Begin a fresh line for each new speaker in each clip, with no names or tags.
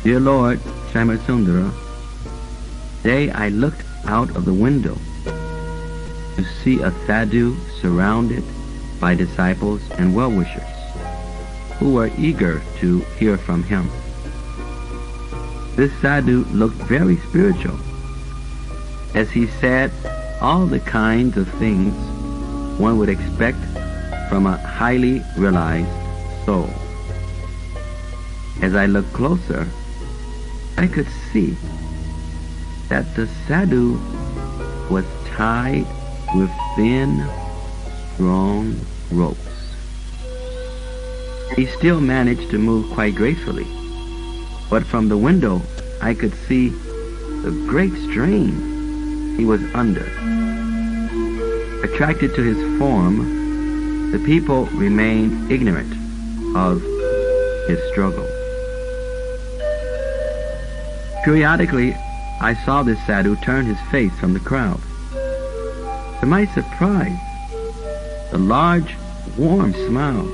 Dear Lord Shyamsundara, today I looked out of the window to see a sadhu surrounded by disciples and well-wishers who were eager to hear from him. This sadhu looked very spiritual, as he said all the kinds of things one would expect from a highly realized soul. As I looked closer, I could see that the sadhu was tied with thin, strong ropes. He still managed to move quite gracefully, but from the window I could see the great strain he was under. Attracted to his form, the people remained ignorant of his struggle. Periodically, I saw this sadhu turn his face from the crowd. To my surprise, the large, warm smile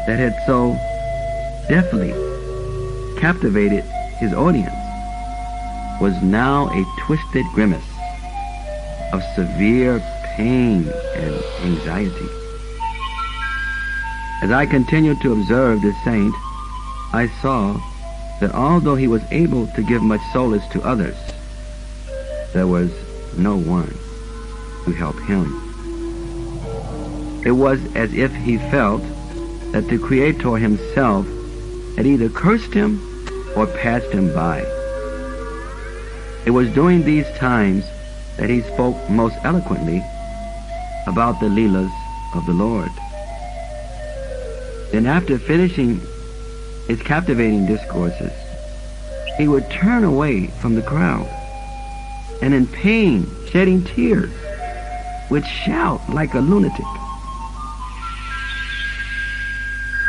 that had so deftly captivated his audience was now a twisted grimace of severe pain and anxiety. As I continued to observe this saint, I saw that although he was able to give much solace to others, there was no one to help him. It was as if he felt that the Creator himself had either cursed him or passed him by. It was during these times that he spoke most eloquently about the Leelas of the Lord. Then after finishing his captivating discourses, he would turn away from the crowd and in pain, shedding tears, would shout like a lunatic,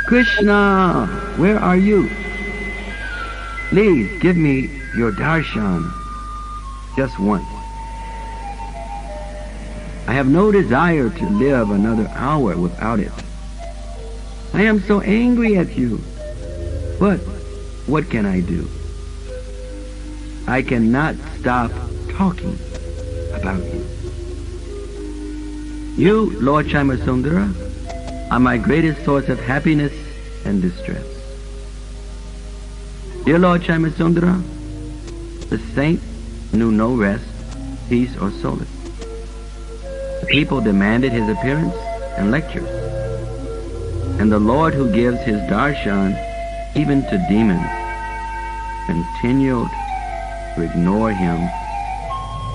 "Krishna, where are you? Please give me your darshan just once. I have no desire to live another hour without it. I am so angry at you, but what can I do? I cannot stop talking about you. You, Lord Shyamsundara, are my greatest source of happiness and distress. Dear Lord Shyamsundara, the saint knew no rest, peace, or solace. The people demanded his appearance and lectures, and the Lord who gives his darshan even to demons continued to ignore him,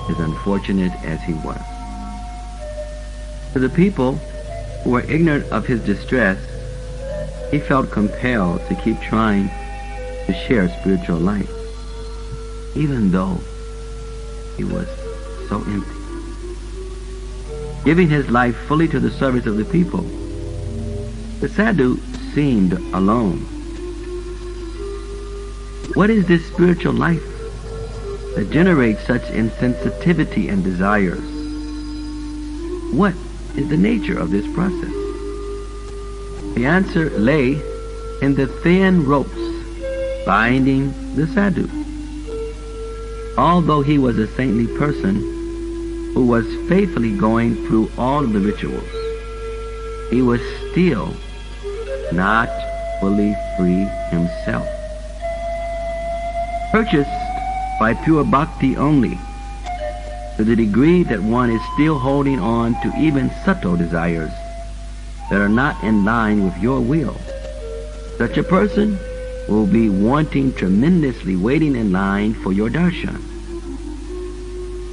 as unfortunate as he was. To the people who were ignorant of his distress, he felt compelled to keep trying to share spiritual life, even though he was so empty. Giving his life fully to the service of the people, the sadhu seemed alone. What is this spiritual life that generates such insensitivity and desires? What is the nature of this process? The answer lay in the thin ropes binding the sadhu. Although he was a saintly person who was faithfully going through all of the rituals, he was still not fully free himself. Purchased by pure bhakti only, to the degree that one is still holding on to even subtle desires that are not in line with your will, such a person will be wanting tremendously, waiting in line for your darshan.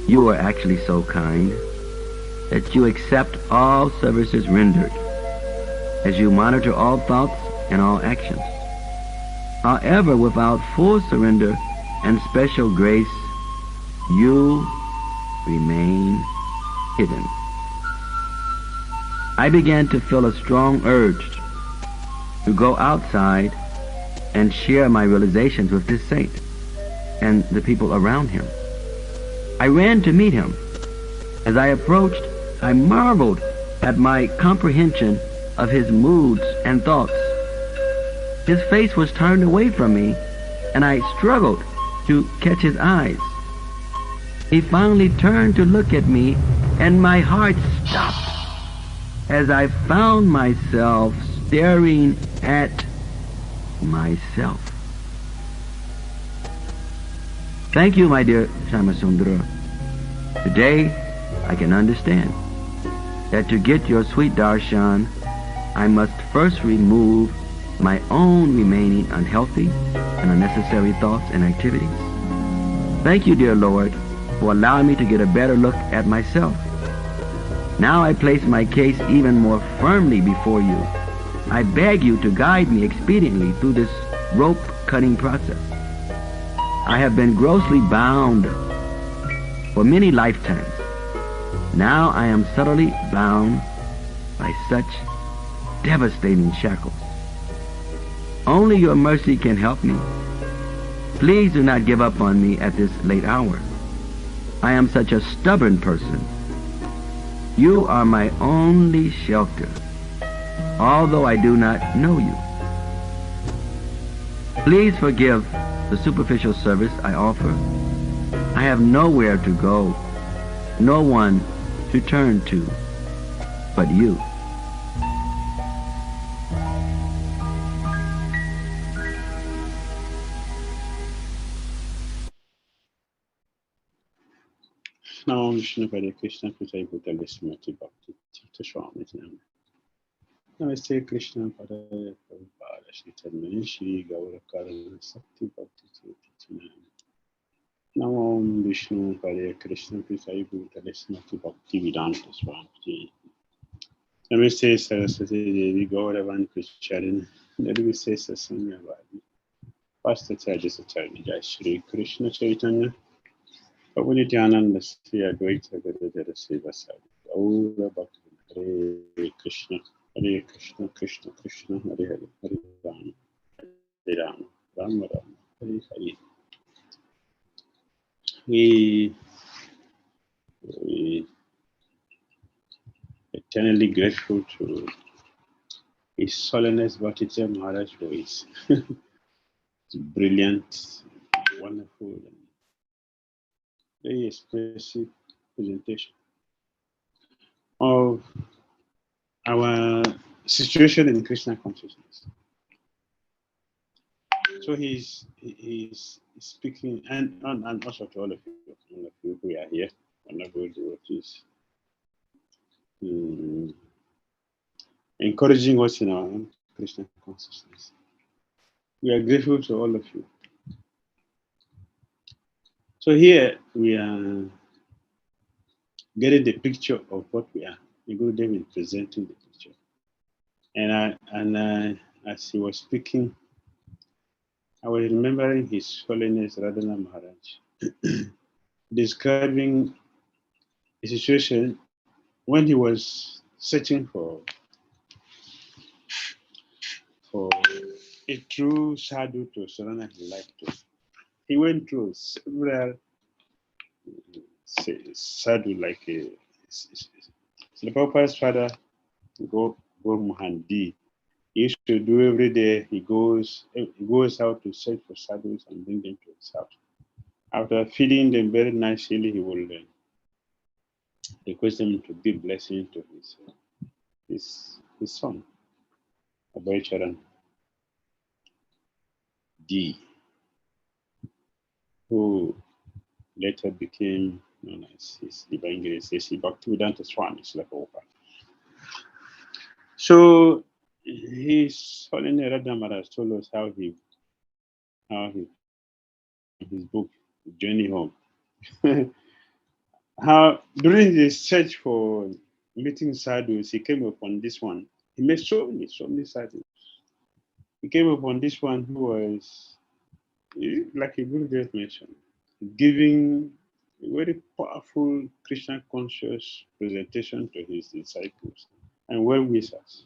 You are actually so kind that you accept all services rendered, as you monitor all thoughts and all actions. However, without full surrender and special grace, you remain hidden. I began to feel a strong urge to go outside and share my realizations with this saint and the people around him. I ran to meet him. As I approached, I marveled at my comprehension of his moods and thoughts. His face was turned away from me and I struggled to catch his eyes. He finally turned to look at me, and my heart stopped as I found myself staring at myself. Thank you, my dear Shamasundara. Today, I can understand that to get your sweet darshan, I must first remove my own remaining unhealthy and unnecessary thoughts and activities. Thank you, dear Lord, for allowing me to get a better look at myself. Now I place my case even more firmly before you. I beg you to guide me expediently through this rope-cutting process. I have been grossly bound for many lifetimes. Now I am subtly bound by such devastating shackles. Only your mercy can help me. Please do not give up on me at this late hour. I am such a stubborn person. You are my only shelter, although I do not know you. Please forgive the superficial service I offer. I have nowhere to go, no one to turn to but you.
Now, Vishnu Hare Krishna, 𝐶𝐤𝐬𝐢 Srimati Bhakti Tirtha Swami Name. Namaste Krishna Padaya Prabhupada Shri Chatmani Shri Gaura Karana Sakti Bhakti Tirtha Name. Now, Vishnu Hare Krishna, 𝐶𝐤𝐬𝐢 Srimati Bhakti Vedanta Swami. Namaste Saraswati Devi Gauravan Krishna Nirvisesa Sanga Pastor Tirtha Jai Shri Krishna Chaitanya Prabhu Nityananda Sri Advaita Gadadara Seva Sadhu Gaura Bhakti Hare Krishna Krishna Krishna Hare Hare Hare Rama Hare Rama Rama Rama Hare Hare. We eternally grateful to His Holiness Bhakti Maharaj for his brilliant, wonderful, and very expressive presentation of our situation in Krishna consciousness. So he's speaking, and also to all of you who are here, wonderful devotees, encouraging us in our own Krishna consciousness. We are grateful to all of you. So here we are getting the picture of what we are. The Gurudev is presenting the picture, and as he was speaking, I was remembering His Holiness Radhana Maharaj describing a situation when he was searching for a true sadhu to surrender his life to. He went through several sadhu, like the Prabhupada's father, Go Mohandi. He used to do every day. He goes out to search for sadhus and bring them to his house. After feeding them very nicely, he will request them to give blessing to his son, Abhaycharan D, who later became known as his divine grace, Sri Bhaktivedanta Swami. So His Holiness Radha Maharaj told us how his book Journey Home, how during the search for meeting sadhus, he came upon this one. He met so many sadhus. He came upon this one who was, like a Gurudev mentioned, giving a very powerful Krishna conscious presentation to his disciples and well-wishers.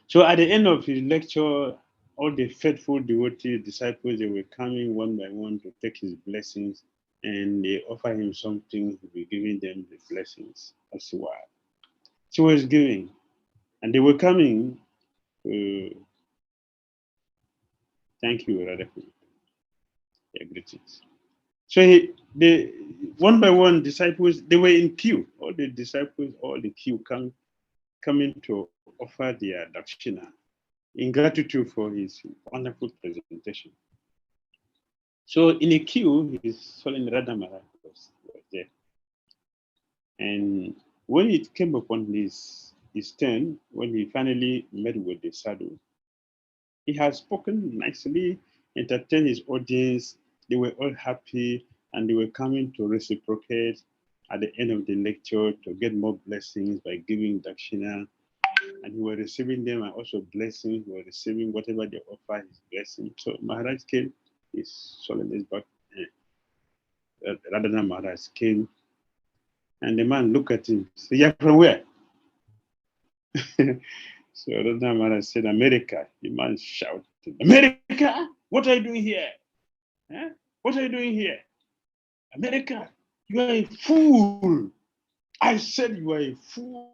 So at the end of his lecture, all the faithful devotee disciples, they were coming one by one to take his blessings, and they offer him something, he was giving them the blessings as well. He was giving, and they were coming to Thank you, Radha. Yeah, greetings. So the one by one disciples, they were in queue. All the disciples, all the queue coming to offer their dakshina in gratitude for his wonderful presentation. So in a queue, his Solen Radhamara was there. And when it came upon his turn, when he finally met with the Sadhu, he had spoken nicely, entertained his audience. They were all happy, and they were coming to reciprocate at the end of the lecture to get more blessings by giving dakshina. And he was receiving them and also blessings. He was receiving whatever they offer, his blessing. So Maharaj came, his solemn back, Radhana Maharaj came, and the man looked at him, said, "You're from where?" So Radhana Maharaj said, "America." The man shouted, "America? What are you doing here? Huh? What are you doing here? America, you are a fool. I said you are a fool.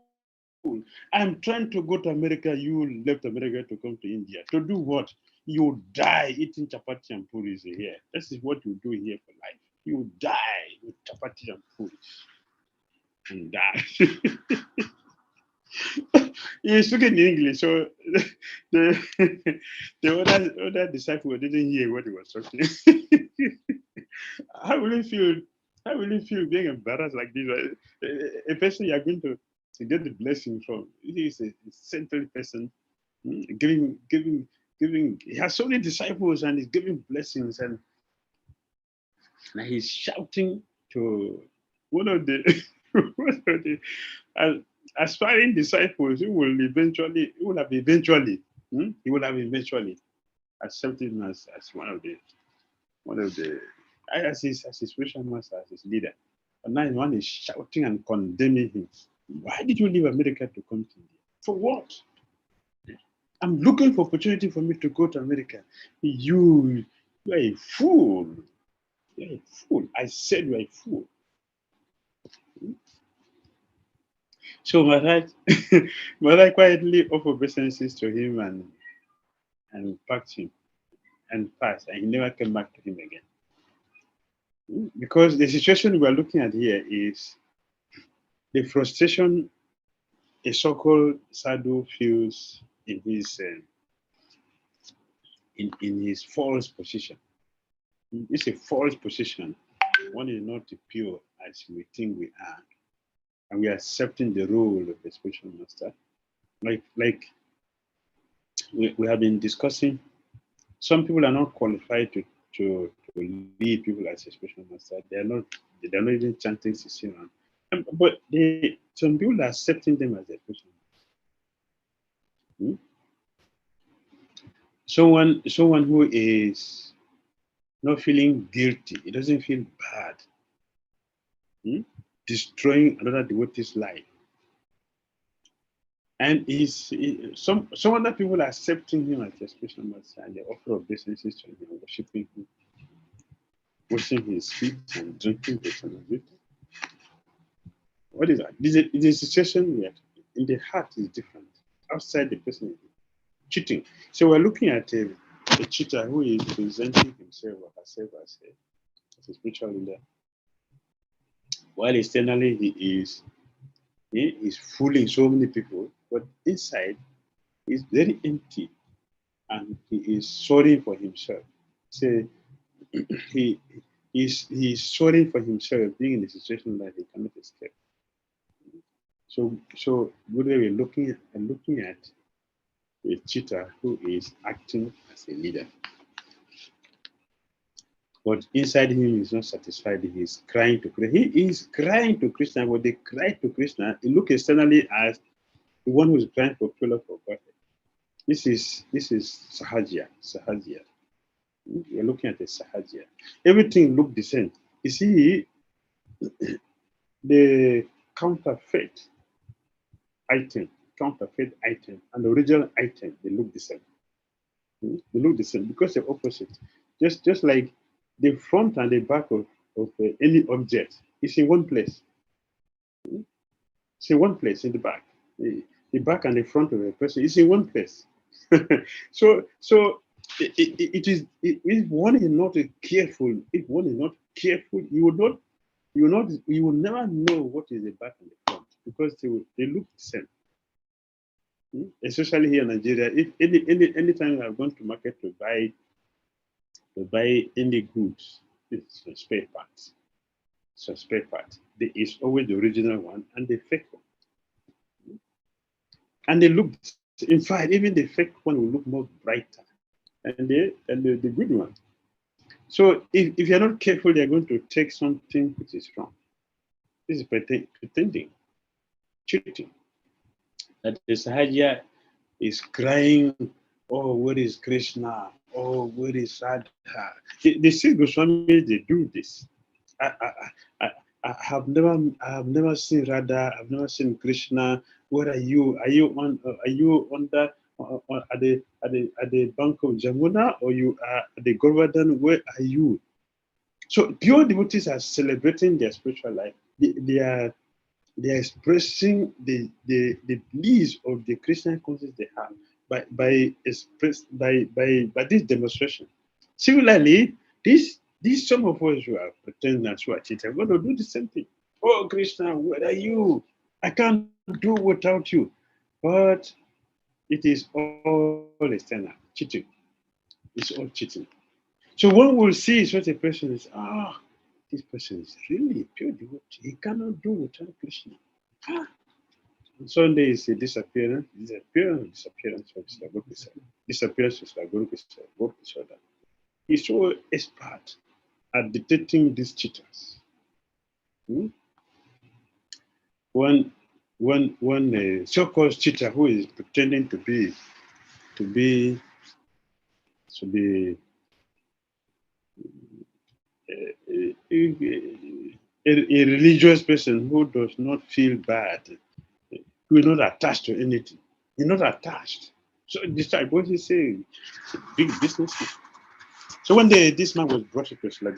I'm trying to go to America. You left America to come to India. To do what? You die eating chapati and puris here. This is what you do here for life. You die with chapati and puris. And die." He's speaking in English, so the other disciple didn't hear what he was talking. How will you feel? How will you feel being embarrassed like this? A person you are going to get the blessing from. He is a central person, giving. He has so many disciples and he's giving blessings, and he's shouting to one of the aspiring disciples who will have eventually accepted him as one of the as his spiritual master, as his leader. And now one is shouting and condemning him. Why did you leave America to come to India? For what? I'm looking for opportunity for me to go to America. You are a fool. You're a fool. I said you're a fool. So Maharaj quietly offered obeisances to him and packed him and passed, and he never came back to him again. Because the situation we're looking at here is the frustration a so-called sadhu feels in his false position. It's a false position. One is not pure as we think we are, and we are accepting the role of the spiritual master. Like we have been discussing, some people are not qualified to lead people as a spiritual master. They're not even chanting Sisiran. But some people are accepting them as a spiritual master. Someone who is not feeling guilty, it doesn't feel bad, destroying another devotee's life. And some other people are accepting him as a spiritual master, and they offer obeisances to him, worshiping him, washing his feet and drinking the water. What is that? It is a situation where in the heart is different. Outside the person is cheating. So we're looking at a cheater who is presenting himself or herself as a spiritual leader, while externally he is fooling so many people, but inside he's very empty, and he is sorry for himself. So he's sorry for himself being in a situation that he cannot escape. So we're looking at a cheater who is acting as a leader, but inside him is not satisfied. He is crying to Krishna. He is crying to Krishna, but they cry to Krishna. It looks externally as the one who is crying for true love for God. This is Sahajya. We're looking at the Sahajya. Everything looked the same. You see, the counterfeit item, and the original item, they look the same. They look the same because they're opposite. Just like the front and the back of any object is in one place. It's in one place in the back. The back and the front of a person is in one place. So if one is not careful, you will never know what is the back and the front, because they look the same. Especially here in Nigeria, if anytime I've gone to market to buy any goods, it's a spare parts. So spare part. There is always the original one and the fake one. And they look, in fact, even the fake one will look more brighter than the good one. So if you're not careful, you're going to take something which is wrong. This is pretending, cheating. That the Sahaja is crying, oh, where is Krishna? Oh, where is Radha? The Sikh Goswamis, they do this. I have never seen Radha. I've never seen Krishna. Where are you? Are you on the at the bank of Jamuna, or you are at the Govardhan? Where are you? So pure devotees are celebrating their spiritual life. They are expressing the bliss of the Christian consciousness they have by this demonstration. Similarly, these some of us who are pretending that we are cheating are going to do the same thing. Oh, Krishna, where are you? I can't do without you. But it is all external cheating. It's all cheating. So one will see such a person is, this person is really pure devotee. He cannot do without Krishna. On Sunday is a disappearance of Disappearance of Guru Krishna. He's so expert at detecting these cheaters. One so-called cheater who is pretending to be a religious person who does not feel bad, who is not attached to anything. He's not attached. So this type, what he saying? Big business. So one day this man was brought to Srila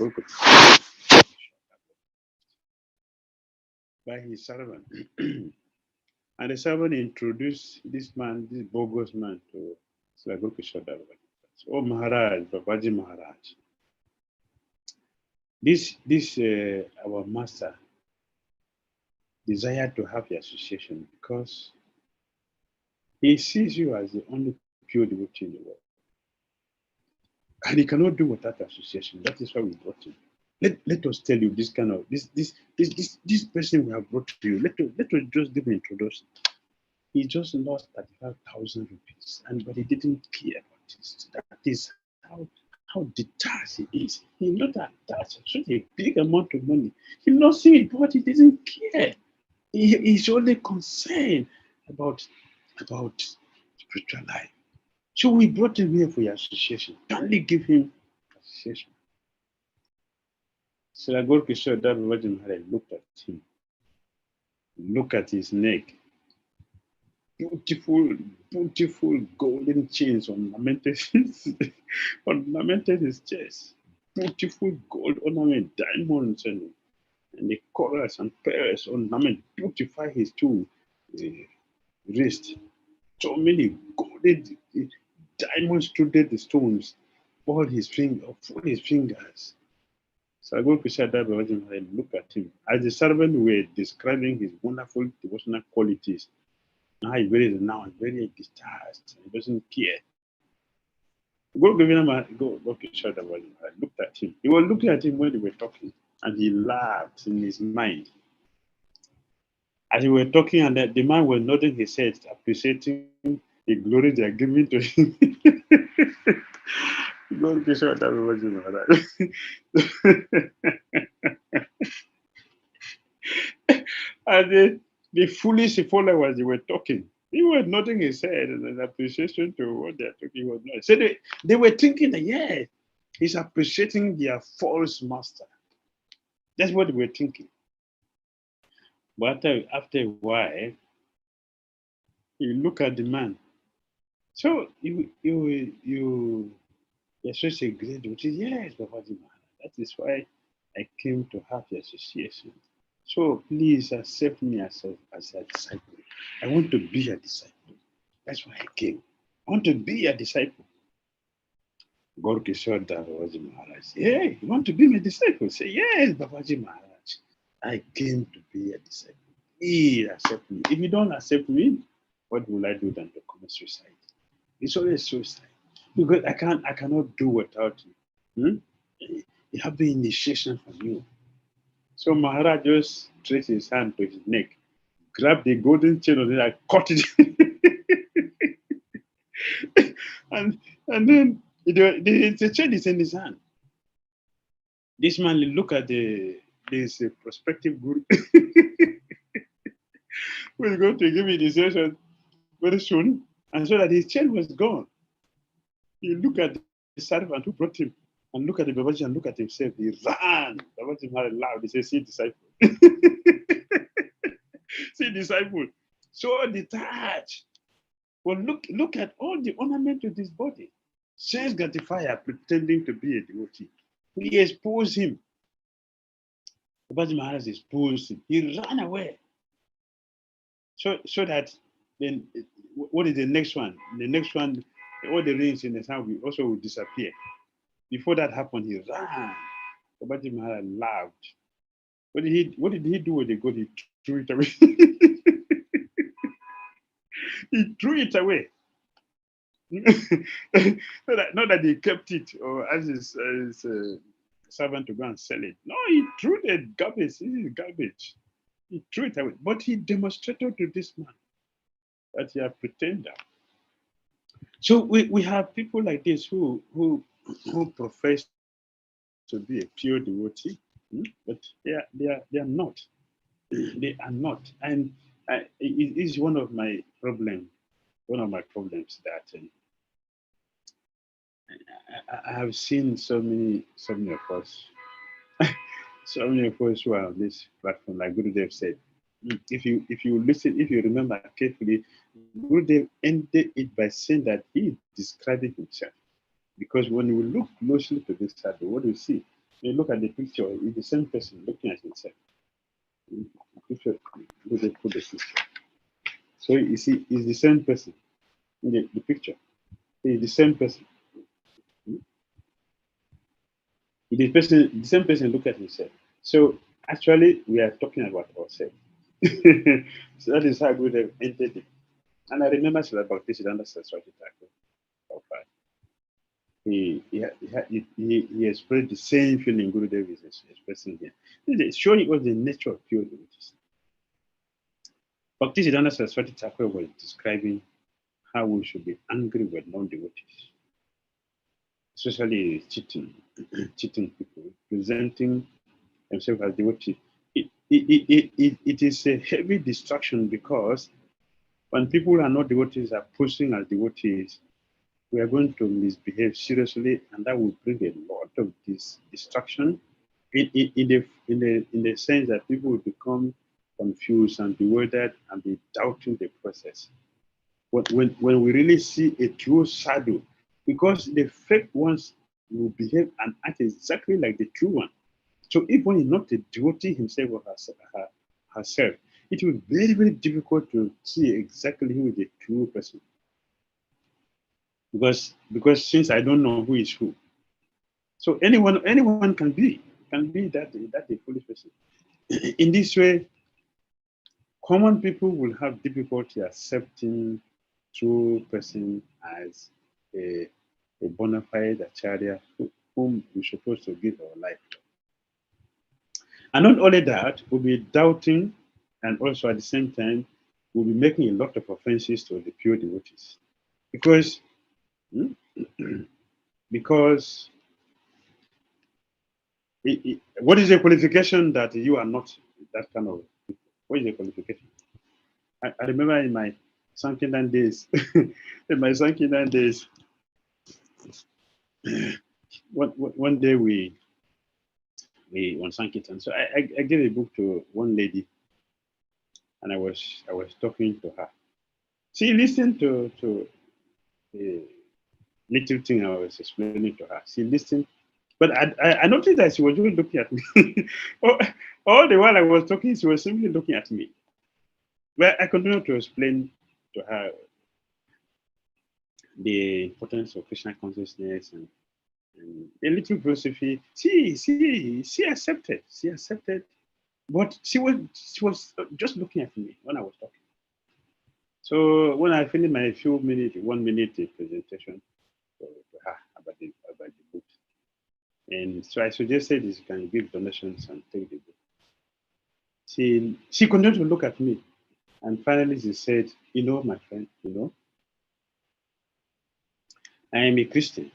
by his servant. And the servant introduced this man, this bogus man, to Srila Guru. Oh Maharaj, Babaji Maharaj. This our master desired to have the association because he sees you as the only pure devotee in the world. And he cannot do without association. That is why we brought him. Let us tell you this kind of this person we have brought to you. Let us just give an introduction. He just lost 35,000 rupees, but he didn't care about this. That is how detached he is. He's not attached to such a big amount of money. He not seeing it, but he doesn't care. He's only concerned about spiritual life. So we brought him here for your association. Kindly give him association. So I go to show that Virgin Mary looked at him. Look at his neck. Beautiful golden chains ornamented his chest. Beautiful gold ornament, diamonds and the corals and pearls ornament beautify his two wrists. So many golden diamonds studded the stones, all his fingers. So I go to say that Virgin Mary look at him. As the servant were describing his wonderful devotional qualities, now he's very detached. He doesn't care. Go to shout about him. I looked at him. He was looking at him when they were talking, and he laughed in his mind. As they were talking, and the man was nodding his head, appreciating the glory they are giving to him. Go to shout about him. And the foolish followers, they were talking. He was nodding his head and an appreciation to what they're talking. He was not. So they were thinking that, yeah, he's appreciating their false master. That's what they were thinking. But after a while, you look at the man. So you're such a great devotee. Yes, Babaji Maharaj. That is why I came to have the association. So please accept me as a disciple. I want to be a disciple. That's why I came. I want to be a disciple. Gorky showed that Babaji Maharaj. Hey, you want to be my disciple? Say, yes, Babaji Maharaj. I came to be a disciple. Please accept me. If you don't accept me, what will I do than to commit suicide? It's always suicide. Because I cannot do without you. You have the initiation from you. So Maharaj just traced his hand to his neck, grabbed the golden chain and I cut it. and then the chain is in his hand. This man look at this prospective guru who is going to give me the session very soon, and so that his chain was gone. He look at the servant who brought him, and look at the Babaji and look at himself. He ran. Babaji had loud. He said, "See, disciple." See, disciple. So detached. Well, look at all the ornament of this body. Sense gratifier pretending to be a devotee. He exposed him. Babaji Maharaj exposed him. He ran away. So that then, what is the next one? The next one, all the rings in his hand will disappear. Before that happened, he ran. Babaji Maharaj laughed. What did he do with the gold? He threw it away. He threw it away. Not that he kept it or as his servant to go and sell it. No, he threw the garbage. This is garbage. He threw it away. But he demonstrated to this man that he a pretender. So we have people like this who profess to be a pure devotee, but they are not. They are not. And it is one of my problems that I have seen so many of us, so many of us who are on this platform, like Gurudev said, if you listen, if you remember carefully, Gurudev ended it by saying that he is describing himself. Because when you look closely to this Sadhu, what do you see? When you look at the picture, it's the same person looking at himself. Put the picture. So you see, it's the same person in the picture. It's the same person. The same person look at himself. So actually, we are talking about ourselves. So that is how good have entered it. And I remember Srila Bhakti Siddhanta Saraswati Thakur. He expressed the same feeling Gurudev is expressing here. It's showing us the nature of pure devotees. Bhakti Siddhanta Saraswati Thakur was describing how we should be angry with non-devotees, especially cheating people, presenting themselves as devotees. It is a heavy distraction because when people are not devotees are posing as devotees, we are going to misbehave seriously, and that will bring a lot of this distraction in the sense that people will become confused and bewildered and be doubting the process. When we really see a true sadhu, because the fake ones will behave and act exactly like the true one. So if one is not a devotee himself or herself, it will be very, very difficult to see exactly who is the true person. Because since I don't know who is who, so anyone can be that a foolish person. In this way, common people will have difficulty accepting true person as a bona fide acharya whom we're supposed to give our life to. And not only that, we'll be doubting, and also at the same time, we'll be making a lot of offenses to the pure devotees. Because what is the qualification that you are not that kind of people? What is the qualification? I remember in my Sankirtan days, one day we on Sankirtan. So I gave a book to one lady, and I was talking to her. She listened to the little thing I was explaining to her. She listened, but I noticed that she was just looking at me. all the while I was talking, she was simply looking at me. Well, I continued to explain to her the importance of Krishna consciousness and And a little philosophy. She accepted. She accepted, but she was just looking at me when I was talking. So when I finished my 1 minute presentation to her about the book, and so I suggested is you can give donations and take the book. She continued to look at me, and finally she said, my friend, I am a Christian.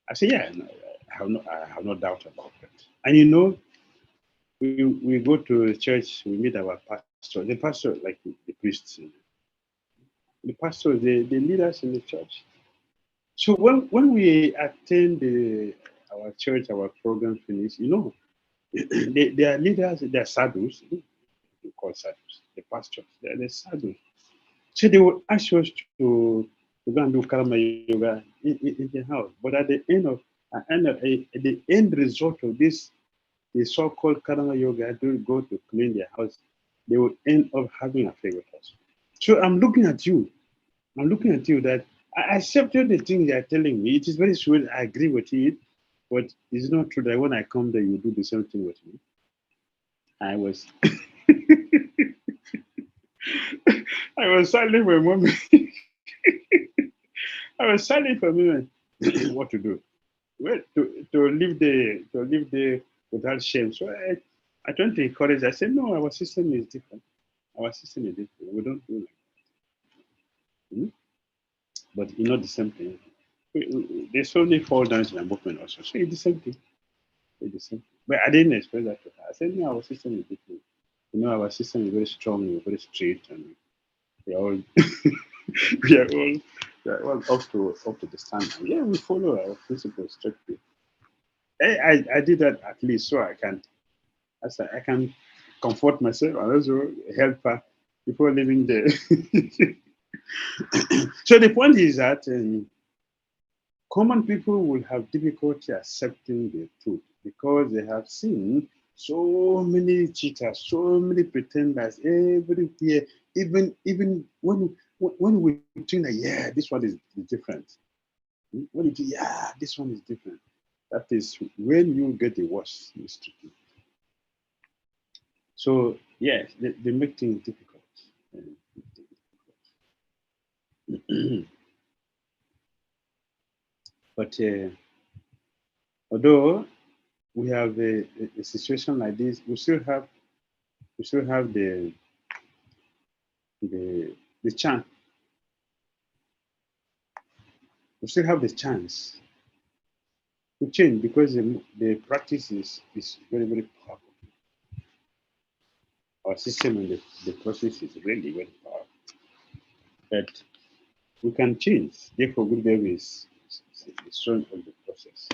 I said, yeah, no, I have no doubt about that. And we go to church, we meet our pastor. The pastor, like the priests, the pastor, they lead us in the church. So when we attend our church, our program finish, they are leaders, they are sadhus. We call sadhus, the pastors, they are the sadhus. So they will ask us to go and do karma yoga in the house. But at the end result of this, the so-called karma yoga, do go to clean their house, they will end up having affair with us. So I'm looking at you that I accepted the thing they are telling me. It is very sweet. I agree with it, but it's not true that when I come there, you do the same thing with me. I was I was silent for a moment. I was silent for a moment. What to do? Well, to live there without shame. So I tried to encourage. I said, no, our system is different. Our system is different. We don't do like that. But the same thing. They slowly fall down to my movement also. So it's the same thing. It's the same thing. But I didn't express that to her. I said, no, our system is different. Our system is very strong, we're very straight, and we are all we are all up to the standard. Yeah, we follow our principles strictly. I did that at least so I can comfort myself and also help her before leaving there. So the point is that common people will have difficulty accepting the truth because they have seen so many cheaters, so many pretenders everywhere. Even when we think that this one is different, when you think this one is different, that is when you get the worst mistreatment. So yes, they make things difficult. But although we have a situation like this, we still have the chance. We still have the chance to change because the practice is very, very powerful. Our system and the process is really very powerful. But we can change. Therefore, good behavior is strong of the process.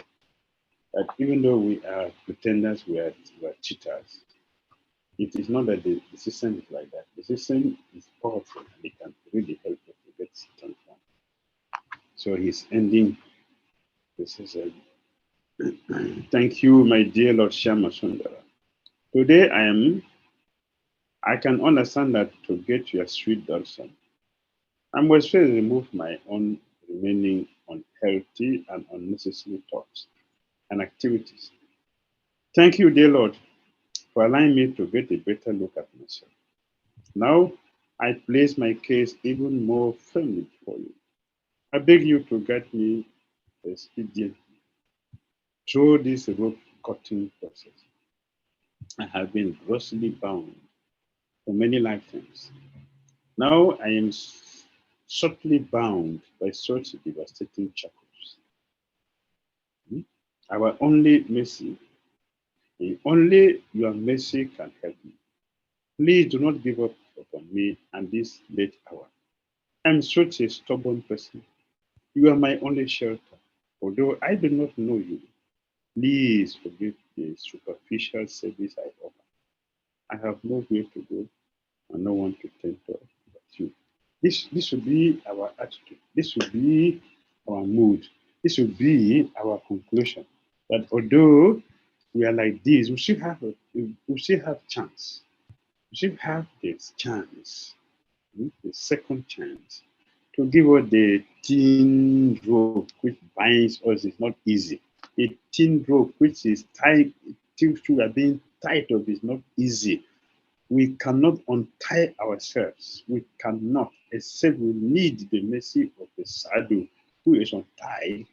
That even though we are pretenders, we are cheaters, it is not that the system is like that. The system is powerful and it can really help us to get transformed. So he's ending. This is thank you, my dear Lord Shama Sundara. Today I can understand that to get your sweet darshan, I must first remove my own remaining unhealthy and unnecessary thoughts and activities. Thank you, dear Lord, for allowing me to get a better look at myself. Now I place my case even more firmly before you. I beg you to guide me expediently through this rope cutting process. I have been grossly bound for many lifetimes. Now I am subtly bound by such devastating shackles. Our only mercy, only your mercy can help me. Please do not give up upon me at this late hour. I'm such a stubborn person. You are my only shelter. Although I do not know you, please forgive the superficial service I offer. I have nowhere to go and no one to turn to but you. This should be our attitude. This should be our mood. This should be our conclusion. That although we are like this, we still have chance. We still have this chance, the second chance. to give us the thin rope which binds us is not easy. The thin rope which is tied, things are being tied up is not easy. We cannot untie ourselves. We cannot, except we need the mercy of the Sadhu who is untied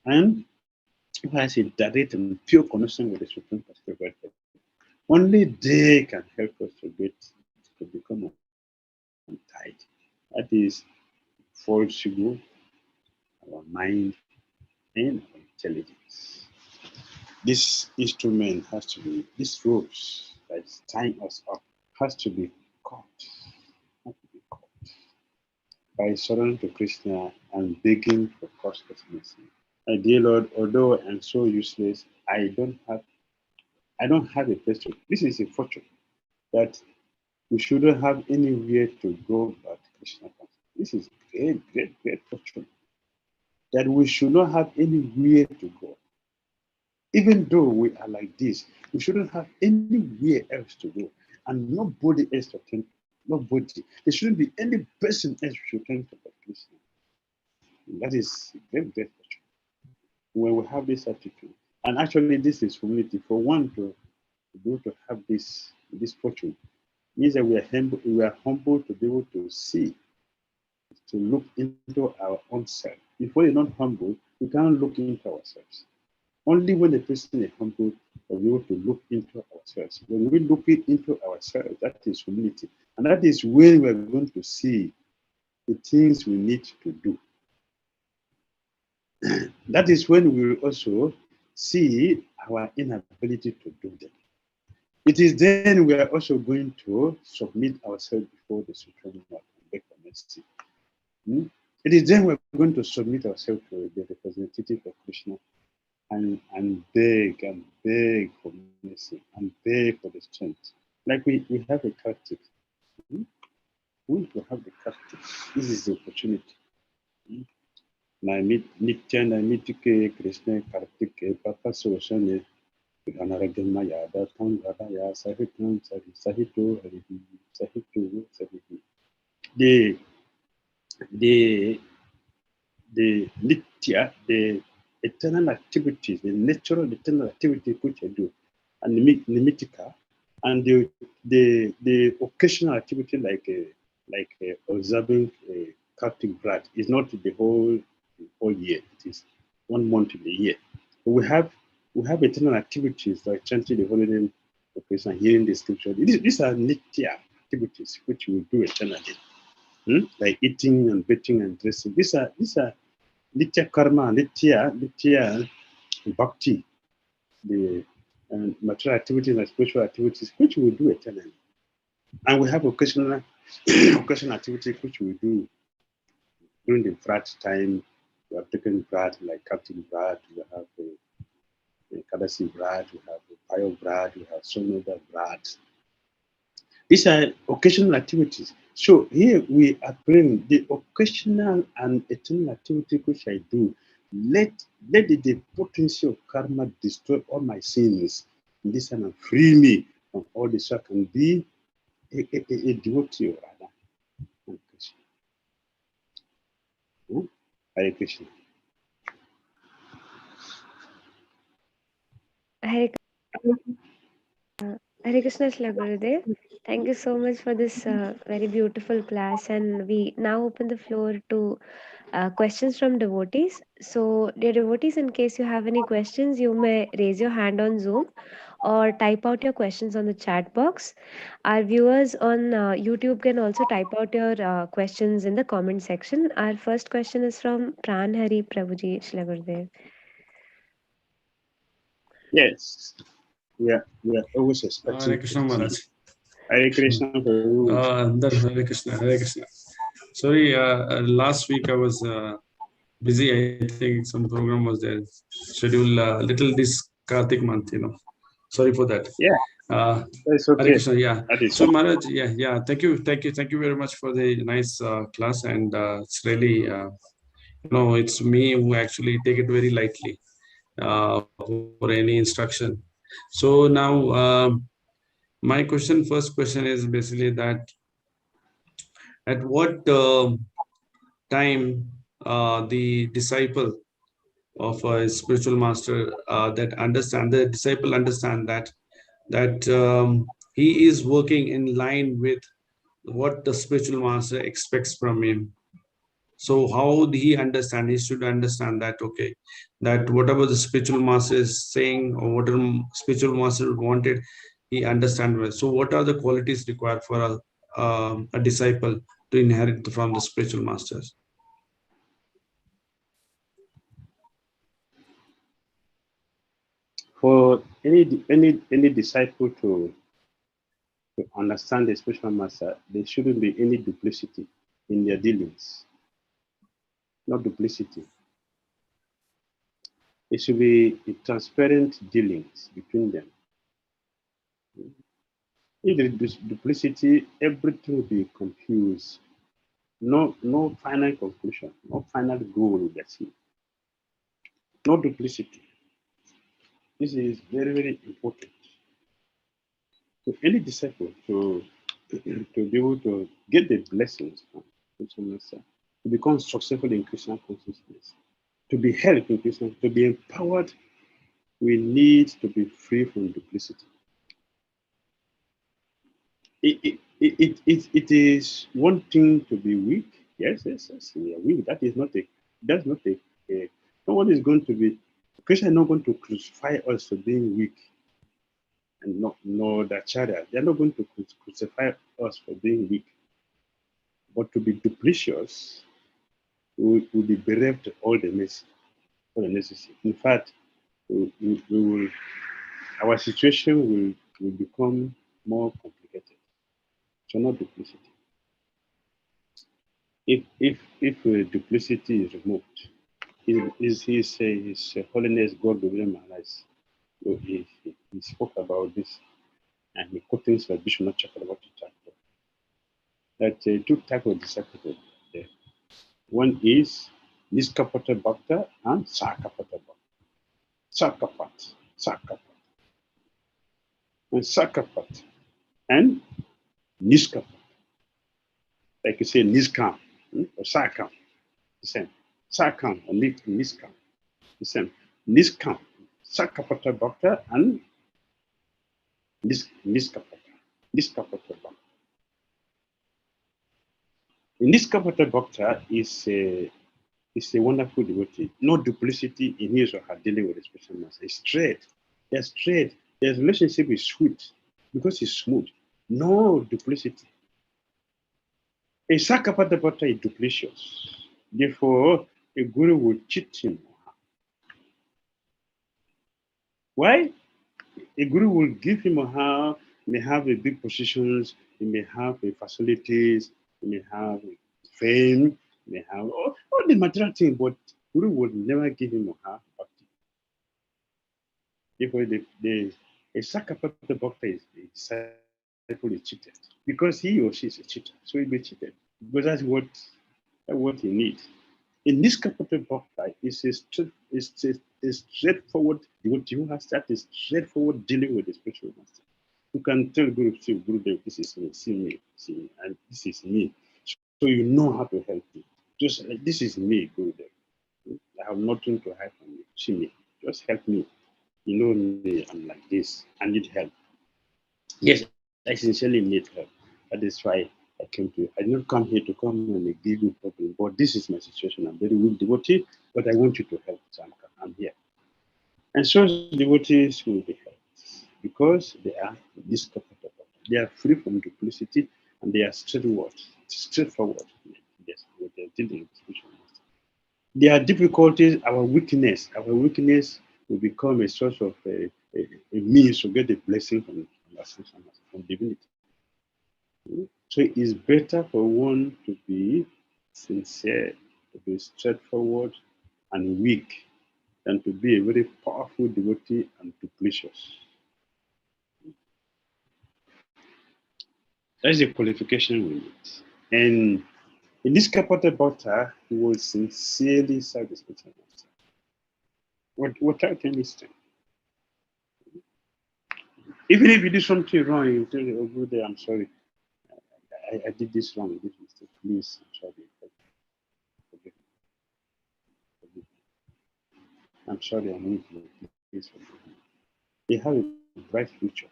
and who has a direct and pure connection with the Supreme Personality of Godhead. Only they can help us to become untied. That is false ego, our mind, and our intelligence. This instrument has to be, this ropes that is tying us up has to be caught. By surrendering to Krishna and begging for costless mercy. My dear Lord, although I'm so useless, I don't have a place to. This is a fortune that we shouldn't have anywhere to go but Krishna. This is great fortune that we should not have anywhere to go. Even though we are like this, we shouldn't have anywhere else to go and nobody else to turn. Nobody. There shouldn't be any person else who should turn to but Krishna. That is great fortune. When we have this attitude, and actually this is humility. For one to be able to have this fortune means that we are humble to be able to see, to look into our own self. If we're not humble, we can't look into ourselves. Only when the person is humble are we able to look into ourselves. When we look into ourselves, that is humility. And that is when we're going to see the things we need to do. That is when we will also see our inability to do them. It is then we are also going to submit ourselves before the Supreme Lord and beg for mercy. It is then we're going to submit ourselves to the representative of Krishna and beg for mercy and beg for the strength. Like we have a Kartik. We have the Kartik. This is the opportunity. Nitya Naimitike Krishna Kartike Papa Soshane Anaragama Yada Tangada Ya Sahitam Sahitu Sahitu. The Nitya, the eternal activities, the natural eternal activity which I do, and the Nimitika, and the occasional activity like observing a Kartik Vrat is not the whole year. It is 1 month in the year. But we have eternal activities like chanting the holy name of Krishna, hearing the scripture. These are Nitya activities which we do eternally. Like eating and bathing and dressing. These are Nitya Karma, Nitya Bhakti, the material activities and spiritual activities which we do eternally. And we have occasional activities which we do during the Vrat time. We have taken Vrat like Captain Vrat, we have the Kadasi Vrat, we have the Payo Vrat, we have Sonoda Vrat. These are occasional activities. So here we are praying the occasional and eternal activity which I do. Let the potency of karma destroy all my sins. This and free me from all this, so I can be a devotee of Radha and Krishna. Hare Krishna.
Hare Krishna Shila Gurudev. Thank you so much for this very beautiful class, and we now open the floor to questions from devotees. So, dear devotees, in case you have any questions, you may raise your hand on Zoom or type out your questions on the chat box. Our viewers on YouTube can also type out your questions in the comment section. Our first question is from Pran Hari Prabhuji Shila Gurudev.
Yes, we are always expecting.
Hare Krishna Maharaj.
Hare Krishna.
Hare Krishna. Hare Krishna. Sorry, last week I was busy. I think some program was there. Schedule little this Kartik month, Sorry for that.
Yeah. That's okay.
Hare Krishna, yeah. So
okay.
Maharaj, yeah. Thank you very much for the nice class, and it's really, it's me who actually take it very lightly for any instruction. So now, my first question is basically that at what time the disciple of a spiritual master the disciple understand that he is working in line with what the spiritual master expects from him. So how do he understand? He should understand that, okay, that whatever the spiritual master is saying or whatever spiritual master wanted, he understand well. So what are the qualities required for a disciple to inherit from the spiritual masters?
For any disciple to understand the spiritual master, there shouldn't be any duplicity in their dealings. Not duplicity. It should be a transparent dealings between them. If there is duplicity, everything will be confused. No final conclusion, no final goal will be achieved. No duplicity. This is very, very important. For any disciple to be able to get the blessings from Krishna Master, to become successful in Krishna consciousness, to be helped in Krishna, to be empowered, we need to be free from duplicity. It is one thing to be weak. Yes, we are weak. That's not a no one is going to be, Krishna is not going to crucify us for being weak. And no, the Acharya, they're not going to crucify us for being weak. But to be duplicitous, we will be bereft of all the necessary. In fact, our situation will become more complicated. So not duplicity. If duplicity is removed, His Holiness God Maharaj, he spoke about this, and he quoted from Vishnu Chakravarti chapter. That two types of disciples there. One is Niskapata Bhakta and Sakapata Bhakta. Sakapat. And Sakapat and Niskapat. Like you say Niskam or Sakam, the same. Sakam or Niskam, the same. Niskam, Sakapata Bhakta and Niskapata Bhakta. Niskapata Bhakta is a wonderful devotee. No duplicity in his or her dealing with the spiritual master. It's straight. They're straight. Their relationship is sweet because it's smooth. No duplicity. A Sakapata Bhakta is duplicitous. Therefore, a guru will cheat him. Why? A guru will give him or her, may have a big positions, he may have facilities, he may have fame, he may have all the material things, but guru will never give him or her bhakti. Therefore, a Sakapata Bhakta is a disciple is cheated because he or she is a cheater, so he'll be cheated because that's what he needs. In this Niskapata Bhakta is a straightforward devotee who has started straightforward dealing with the spiritual master. You can tell Gurudev, this is me, see me, and this is me. So you know how to help me. Just like, this is me, Gurudev. I have nothing to hide from you. See me. Just help me. You know me, I'm like this. I need help. Yes, I sincerely need help. That is why I came to you. I did not come here to come and give you problem, but this is my situation. I'm very weak devotee, but I want you to help. So I'm here. And so devotees will be helped because they are discomfortable. They are free from duplicity and they are straightforward. Yes, with their dealing with spiritual master. Their difficulties, our weakness will become a source of a means to get the blessing from divinity. So it is better for one to be sincere, to be straightforward and weak, than to be a very powerful devotee and duplicitous. That's the qualification we need. And in this Kapata Bhakta, he will sincerely serve the spiritual master. Without any strength. Even if you do something wrong, you tell you, oh, good day, I'm sorry. I did this wrong, I did this mistake. Please, I'm sorry. I'm sorry, I'm weak. Please forgive me. They have a bright future.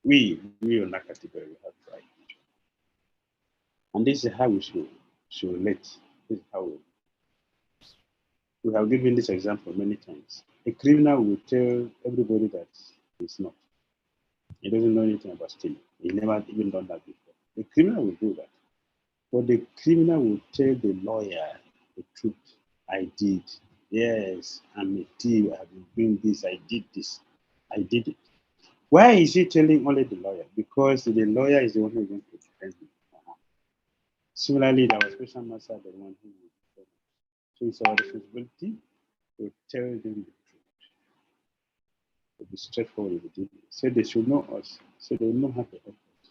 We in that category, we have bright future. And this is how we should relate. This is how we have given this example many times. A criminal will tell everybody that he's not. He doesn't know anything about stealing. He never even done that before. The criminal will do that. But the criminal will tell the lawyer the truth. I did. Yes, I'm a thief. I've been doing this. I did this. I did it. Why is he telling only the lawyer? Because the lawyer is the one who is going to defend him. Similarly, our special master, the one who will defend him. So it's our responsibility to tell them the truth. To be straightforward with it. So they should know us. So they will know how to help us.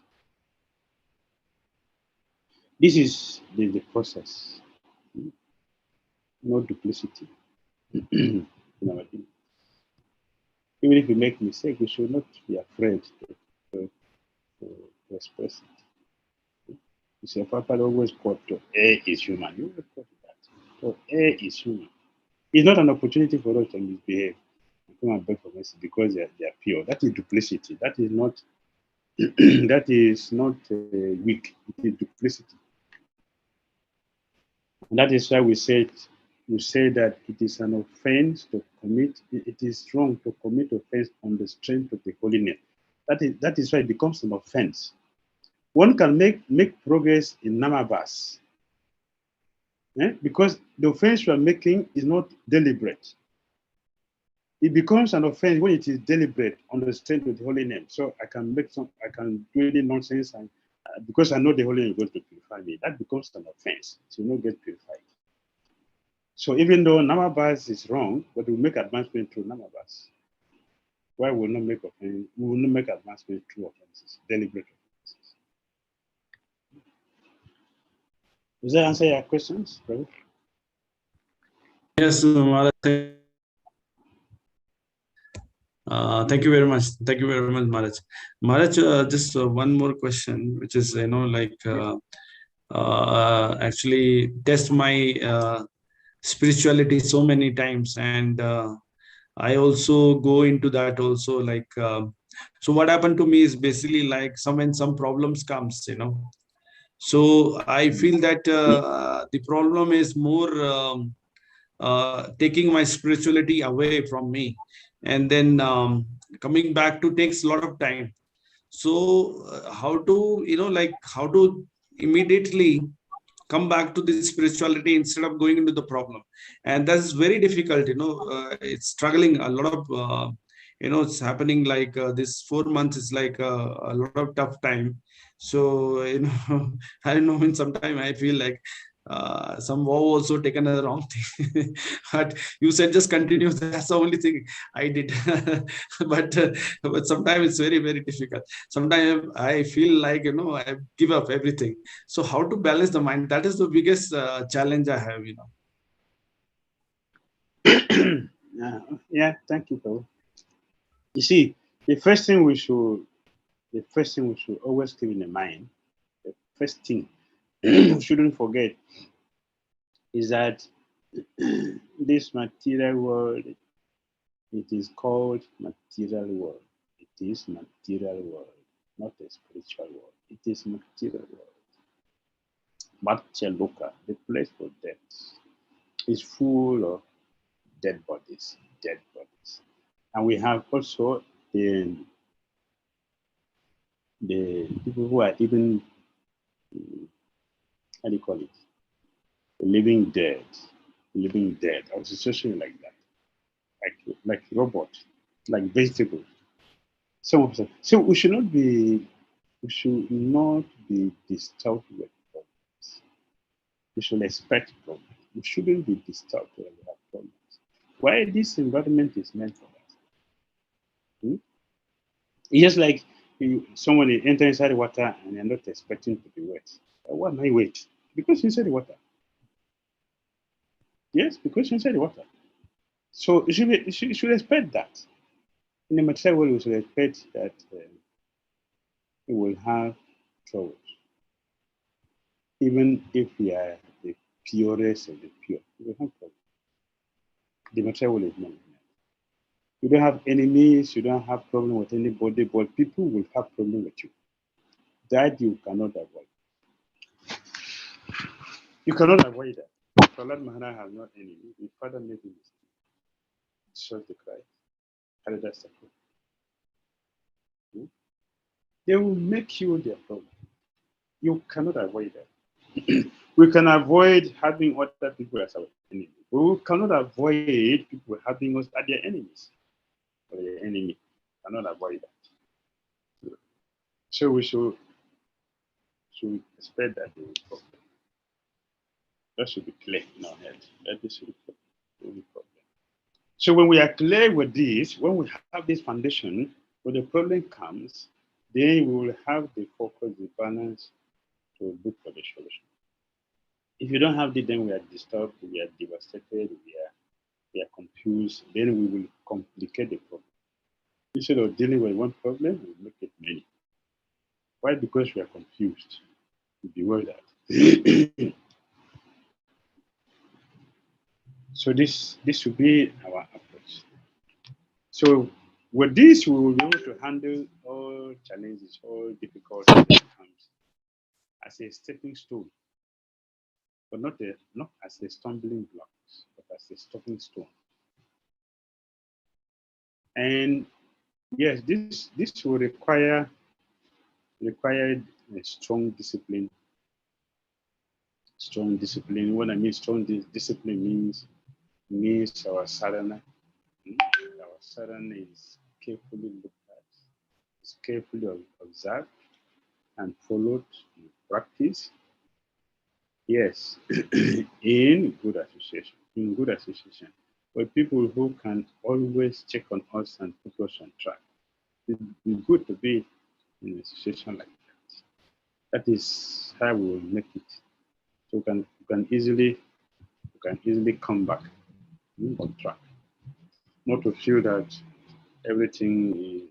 This is the process. No duplicity in our dealings. Even if we make mistakes, we should not be afraid to express it. You say, Papa always quote, A is human. You will quote that. So A is human. It's not an opportunity for us to misbehave and come and beg for mercy because they are pure. That is duplicity. That is not that is not weak. It is duplicity. And that is why we say that it is an offense to commit. It is wrong to commit offense on the strength of the holy name. That is why it becomes an offense. One can make progress in Namabas, because the offense you are making is not deliberate. It becomes an offense when it is deliberate on the strength of the holy name. So I can do any nonsense, and because I know the holy name is going to purify me, that becomes an offense. So you not get purified. So even though Namabas is wrong, but we make advancement through Namabas. Why will not make offense? We will not make advancement through offenses, deliberate offenses. Does that answer your questions, brother?
Yes, Maharaj. Thank you very much. Thank you very much, Maharaj. Maharaj, just one more question, which is, actually test my spirituality so many times, and I also go into that also. So what happened to me is basically like when some problems comes, So I feel that the problem is more taking my spirituality away from me, and then coming back to takes a lot of time. So how to how to immediately come back to the spirituality instead of going into the problem, and that's very difficult. It's struggling a lot of. It's happening like this 4 months is like a lot of tough time. So I don't know. When sometimes I feel like some wow also taken a wrong thing. But you said just continue. That's the only thing I did. but sometimes it's very, very difficult. Sometimes I feel like I give up everything. So how to balance the mind? That is the biggest challenge I have.
Yeah, thank you, Paul. You see, the first thing we should always keep in the mind, the first thing we shouldn't forget is that this material world, it is called material world. It is material world, not a spiritual world. It is material world. Matchaluka, the place for death, is full of dead bodies. And we have also the people who are even, how do you call it? The living dead. I was associating like that. Like robot, like vegetables. So we should not be disturbed with problems. We should expect problems. We shouldn't be disturbed when we have problems. Why this environment is meant for that? It's just like someone enter inside the water and you're not expecting to be wet. Why am I wet? Because you're inside the water. Yes, because you're inside the water. So you should expect that. In the material world, we should expect that we will have troubles. Even if we are the purest of the pure, we will have troubles. The material world is not like You don't have enemies, you don't have problem with anybody, but people will have problem with you. That you cannot avoid. You cannot avoid that. Prahlad Maharaj has no enemy. His father made him shut the cry. Haridas Thakur. They will make you their problem. You cannot avoid that. We can avoid having other people as our enemy. We cannot avoid people having us as their enemies. Or their enemy. Cannot avoid that. So we should expect that they will problem. That should be clear in our head. That this should be problem. So when we are clear with this, when we have this foundation, when the problem comes, then we will have the focus, the balance to look for the solution. If you don't have it, then we are disturbed, we are devastated, we are confused, then we will complicate the problem. Instead of dealing with one problem, we make it many. Why? Because we are confused, bewildered. So this should be our approach. So with this, we will be able to handle all challenges, all difficulties that comes as a stepping stone, but not as a stumbling block, but as a stepping stone. And yes, this will require a strong discipline. Strong discipline. When I mean strong discipline means our sadhana. Our sadhana is carefully looked at, is carefully observed and followed in practice. Yes, in good association, with people who can always check on us and put us on track. It's good to be in a situation like that. That is how we will make it. So we can easily come back on track. Not to feel that everything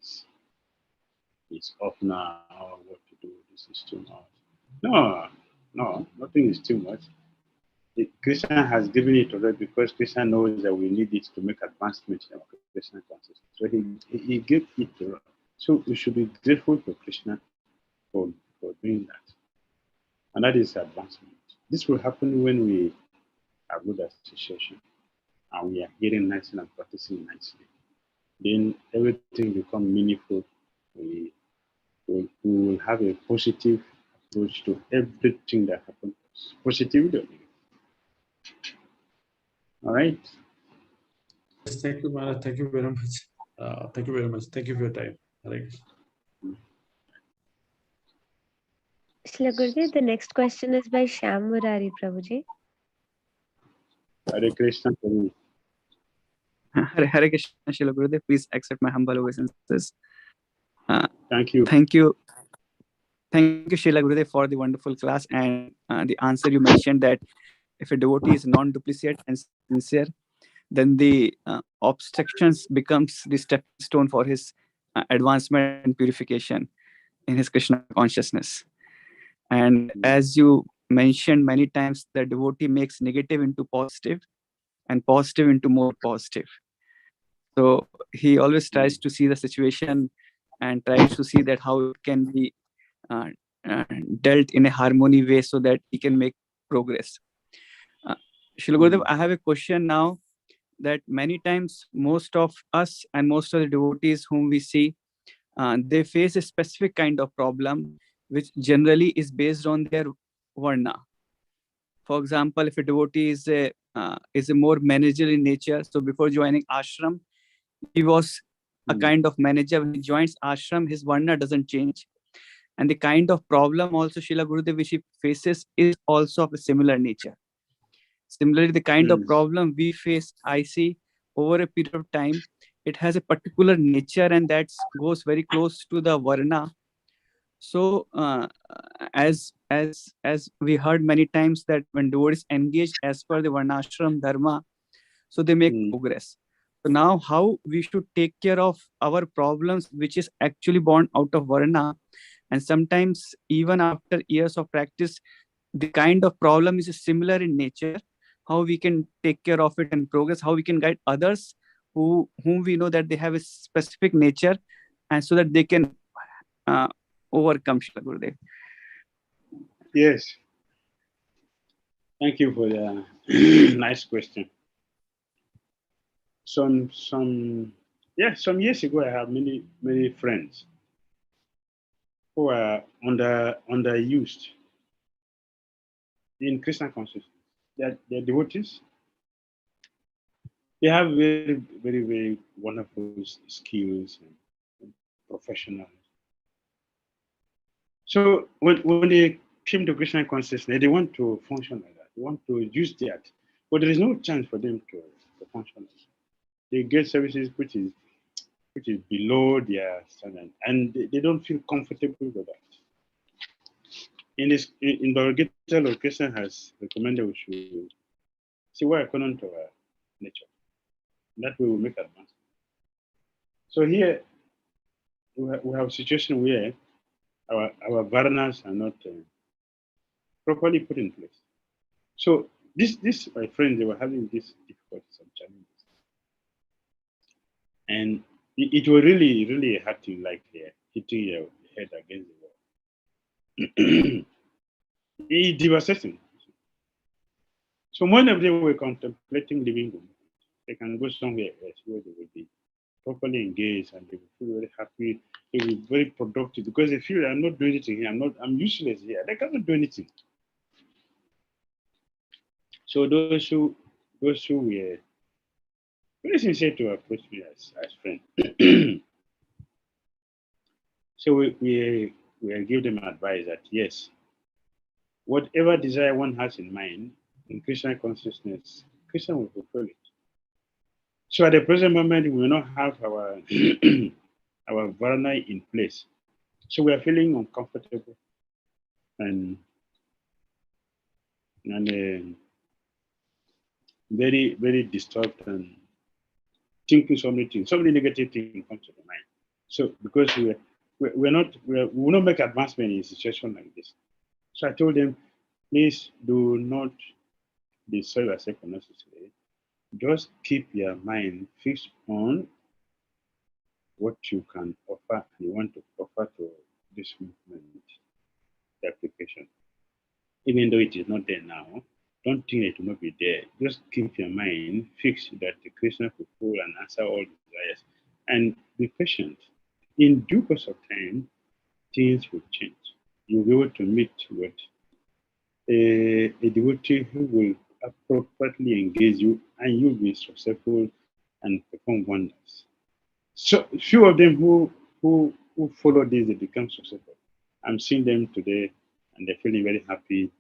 is off now, or what to do, this is too much. No, nothing is too much. Krishna has given it already because Krishna knows that we need it to make advancement in our Krishna consciousness. So he gave it to us. So we should be grateful to Krishna for doing that. And that is advancement. This will happen when we are good association and we are hearing nicely and practicing nicely. Then everything becomes meaningful. We will have a positive approach to everything that happens. Positivity. All right.
Yes, thank you, Maharaj. Thank you very much. Thank you very much. Thank you for your time.
Shila Gurudev, the next question is by Shyam Murari Prabhuji.
Hare Krishna.
Hare Krishna, Shila Gurudev. Please accept my humble obeisances.
Thank you.
Thank you, Shila Gurudev, for the wonderful class and the answer you mentioned that if a devotee is non-duplicate and sincere, then the obstructions becomes the stepping stone for his advancement and purification in his Krishna consciousness. And as you mentioned many times, the devotee makes negative into positive and positive into more positive. So he always tries to see the situation and tries to see that how it can be dealt in a harmony way so that he can make progress. Shila Gurudev, I have a question now that many times most of us and most of the devotees whom we see, they face a specific kind of problem which generally is based on their varna. For example, if a devotee is a more managerial in nature, so before joining ashram, he was a kind of manager. When he joins ashram, his varna doesn't change. And the kind of problem also Shila Gurudev which he faces is also of a similar nature. Similarly, the kind of problem we face, I see over a period of time, it has a particular nature and that goes very close to the varna. So as we heard many times that when devotees engage as per the varnashram dharma, so they make progress. So now how we should take care of our problems which is actually born out of varna, and sometimes even after years of practice, the kind of problem is similar in nature, how we can take care of it and progress, how we can guide others whom we know that they have a specific nature, and so that they can overcome, Srila Gurudev.
Yes. Thank you for the nice question. Some years ago, I had many friends who are underused in Krishna consciousness. They're devotees. They have very wonderful skills and professionals. So when they came to Krishna consciousness, they want to function like that. They want to use that, but there is no chance for them to function like that. They get services which is below their standard, and they don't feel comfortable with that. In Bhagavad Gita, Krishna has recommended we should see what according to our nature. That way we make advance. So here we have a situation where our varanas are not properly put in place. So this my friends, they were having this difficulties and challenges, and it was really hard to like hitting your head against the wall. It's devastating. So one of them were contemplating leaving them. They can go somewhere else where they will be properly engaged and they will feel very happy. They will be very productive because they feel I'm not doing anything here. I'm useless here. They cannot do anything. So those who were very sincere to approach me as friends. So we give them advice that yes, whatever desire one has in mind in Krishna consciousness, Krishna will fulfill it. So at the present moment, we will not have our our varana in place. So we are feeling uncomfortable and very disturbed and thinking so many negative things come to the mind. So because we will not make advancement in a situation like this. So I told them, please do not destroy yourself unnecessarily. Just keep your mind fixed on what you can offer and you want to offer to this movement, the application. Even though it is not there now, don't think it will not be there. Just keep your mind fixed that the Krishna fulfill and answer all desires. And be patient. In due course of time, things will change. You'll be able to meet with a devotee who will appropriately engage you and you'll be successful and perform wonders. So few of them who follow this, they become successful. I'm seeing them today and they're feeling very happy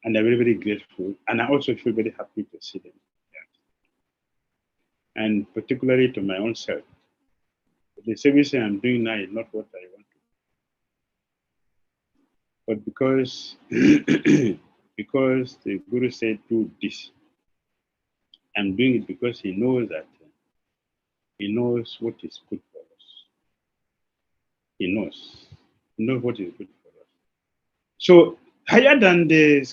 and they're very grateful. And I also feel very happy to see them. Yeah. And particularly to my own self. The service I'm doing now is not what I want to. But because because the Guru said do this, I'm doing it because he knows that he knows what is good for us. He knows what is good for us. So higher than the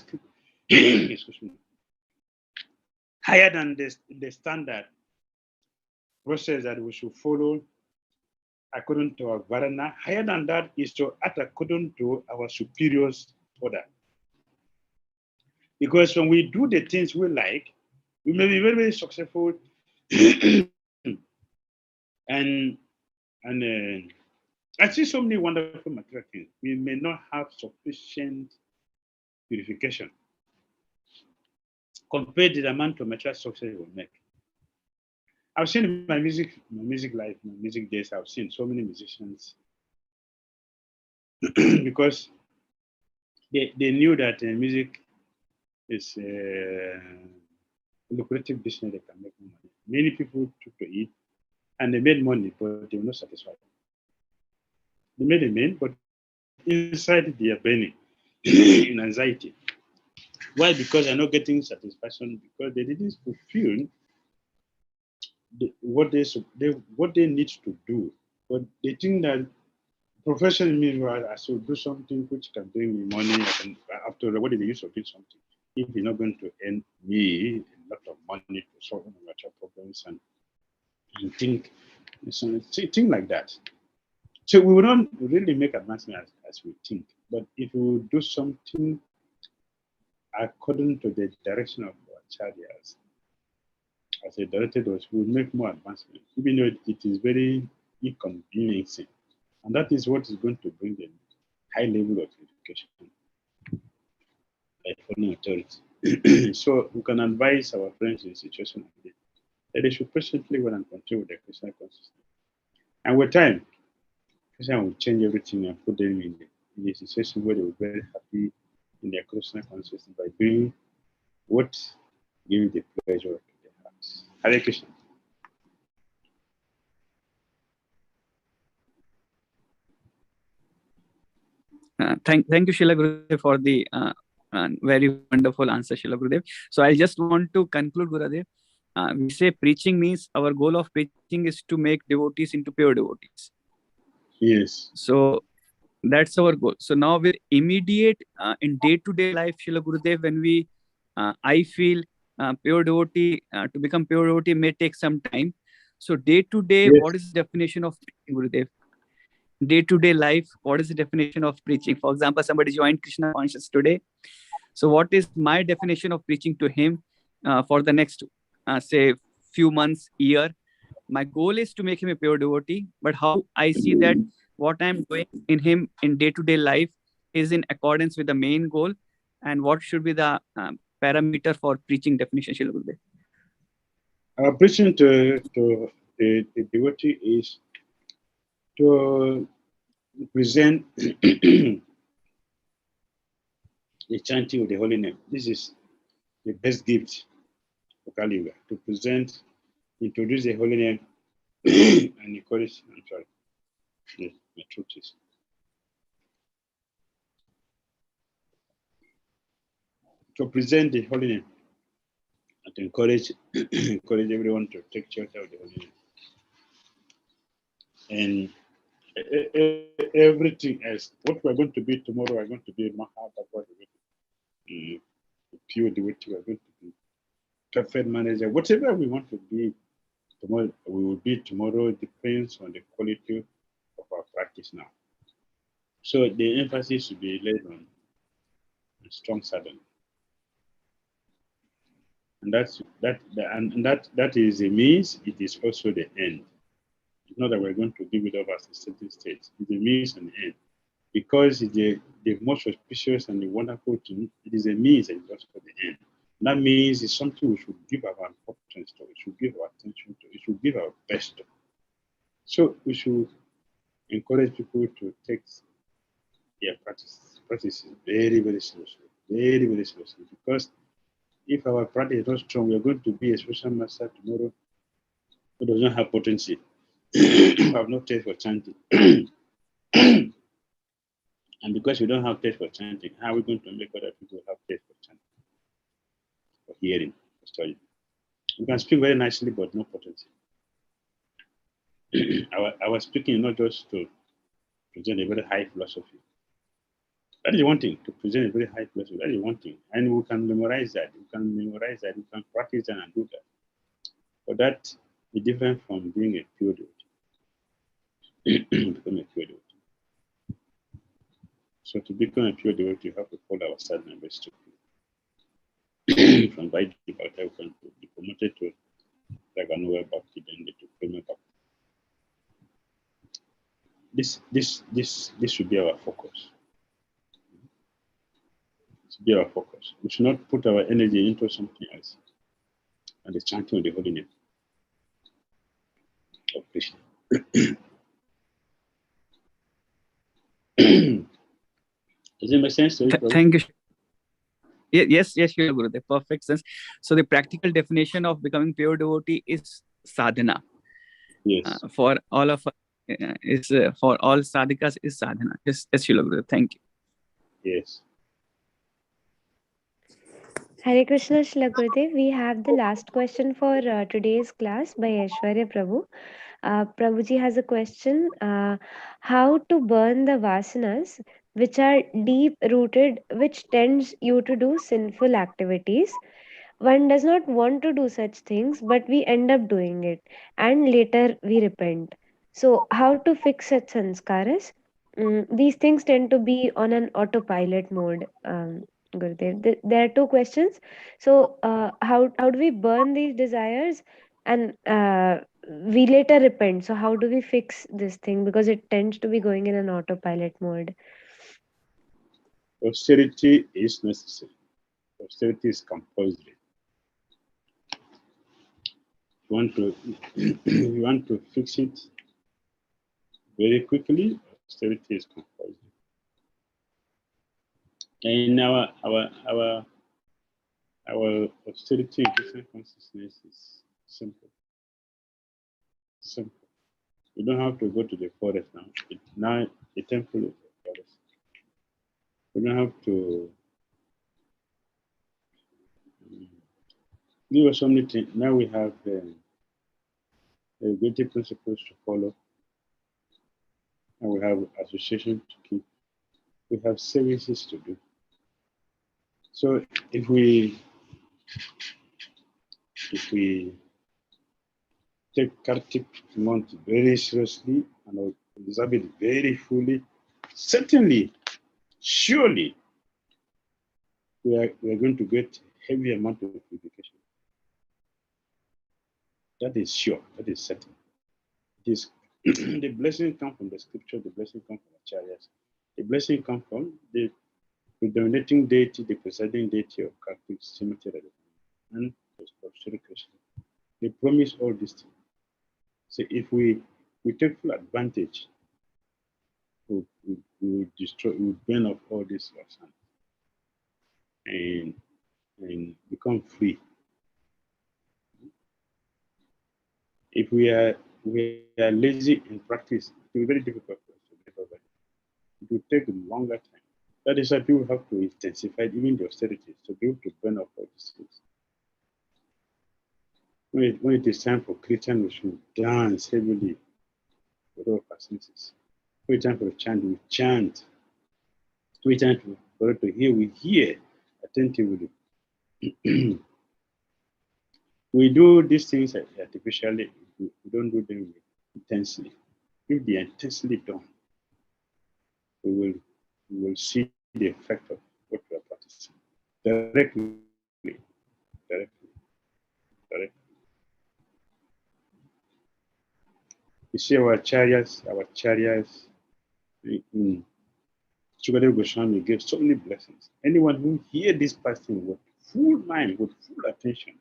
higher than the standard process that we should follow according to our varana, higher than that is to act according to our superior's order. Because when we do the things we like, we may be very successful and I see so many wonderful material things. We may not have sufficient purification compared to the amount of material success we will make. I've seen in my music life, my music days, I've seen so many musicians because they knew that music is a lucrative business. They can make money. Many people took to it and they made money, but they were not satisfied. They made a money, but inside they are burning in anxiety. Why? Because they're not getting satisfaction because they didn't fulfill what they need to do. But they think that profession means I should do something which can bring me money. After all, what is the use of doing something if it's not going to earn me a lot of money to solve my problems? And and think like that. So we will not really make advancement as we think, but if we do something according to the direction of our acharyas, as they directed us, we will make more advancement, even though it is very inconveniencing. And that is what is going to bring the high level of education, like foreign authority. So we can advise our friends in situation like this, that they should patiently wait and continue with the Krishna consciousness. And with time, Krishna will change everything and put them in a situation where they will be very happy in their Krishna consciousness by doing what gives the pleasure to their hearts. Hare Krishna.
Thank you, Srila Gurudev, for the very wonderful answer, Srila Gurudev. So I just want to conclude, Gurudev. We say preaching means our goal of preaching is to make devotees into pure devotees.
Yes.
So that's our goal. So now with immediate in day-to-day life, Srila Gurudev, when we, I feel pure devotee, to become pure devotee may take some time. So day-to-day,
Yes.
what is the definition of preaching, Gurudev? Day-to-day life, what is the definition of preaching? For example, somebody joined Krishna consciousness today. So what is my definition of preaching to him for the next, say, few months, year? My goal is to make him a pure devotee, but how I see that what I'm doing in him in day-to-day life is in accordance with the main goal, and what should be the parameter for preaching definition, Srila Gurudev?
Our preaching to the devotee is to present the chanting of the holy name. This is the best gift for Kali Yuga, to present, introduce the holy name and encourage, I'm sorry, the truth is. To present the holy name and to encourage everyone to take shelter of the holy name. And everything else, what we're going to be tomorrow, we're going to be Mahabharata, pure devotee, we're going to be perfect manager, whatever we want to be tomorrow, we will be tomorrow, depends on the quality of our practice now. So the emphasis should be laid on strong sadhana. And that is a means, it is also the end. It's not that we're going to give it up as a certain state. It's a means and end. Because it's the most auspicious and the wonderful thing, it is a means and it's also the end. And that means it's something we should give our importance to, we should give our attention to, we should give our best to. So we should encourage people to take their practices very, very seriously. Very, very seriously. Because if our practice is not strong, we are going to be a special master tomorrow who does not have potency, have no taste for chanting. And because we don't have taste for chanting, how are we going to make other people have taste for chanting, for hearing, for studying? We can speak very nicely, but no potency. Our speaking is not just to present a very high philosophy. That is one thing, to present a very high philosophy. That is one thing. And we can memorize that. We can practice that and do that. But that is different from being a pure devotee. Become a pure devotee. So to become a pure devotee, you have to follow our sadhana very strictly. From Bhakti, we can be promoted to Raganuga Bhakti, then to Prema Bhakti. This should be our focus. It should be our focus. We should not put our energy into something else. And the chanting of the holy name of Krishna. Does it make sense to you?
Thank you. Yes, Gurudev, perfect sense. So the practical definition of becoming pure devotee is sadhana.
Yes.
For all of us, for all sadhakas is sadhana. Yes, Gurudev. Thank you.
Yes.
Hare Krishna, Srila Gurudev. We have the last question for today's class by Aishwarya Prabhu. Prabhuji has a question. How to burn the vasanas which are deep rooted, which tends you to do sinful activities? one does not want to do such things, but we end up doing it, and later we repent. So, how to fix such sanskaras? These things tend to be on an autopilot mode. Gurudev, there are two questions. So, how do we burn these desires, and we later repent? So, how do we fix this thing, because it tends to be going in an autopilot mode?
Austerity is necessary. Austerity is compulsory. You want to you want to fix it very quickly. Austerity is compulsory. And our austerity in Krishna consciousness is simple. Simple. You don't have to go to the forest now. Now the temple is the forest. You don't have to give us something. Now we have good principles to follow, and we have association to keep. We have services to do. So if we take Kartik month very seriously and observe it very fully, certainly, surely, we are going to get heavy amount of purification. That is sure. That is certain. It is the blessing comes from the scripture. The blessing comes from the acharyas. The blessing comes from the predominating deity, the presiding deity of Kartik cemetery, and of Sri Krishna. They promise all these things. So if we take full advantage, we will destroy, we will burn up all this and become free. If we are lazy in practice, it will be very difficult for us to get over it. It will take a longer time. That is why people have to intensify even the austerities to be able to burn up all these things. When it is time for Christian, we should dance heavily with all our senses. When it's time for chant, we chant. When it's time for us to hear, we hear attentively. We do these things artificially, we don't do them intensely. If they are intensely done, we will see the effect of what we are practicing directly. You see our chariots in 𝐂𝐸𝐬𝐬 BDDSwami gave so many blessings. Anyone who hear this passing with full mind, with full attention,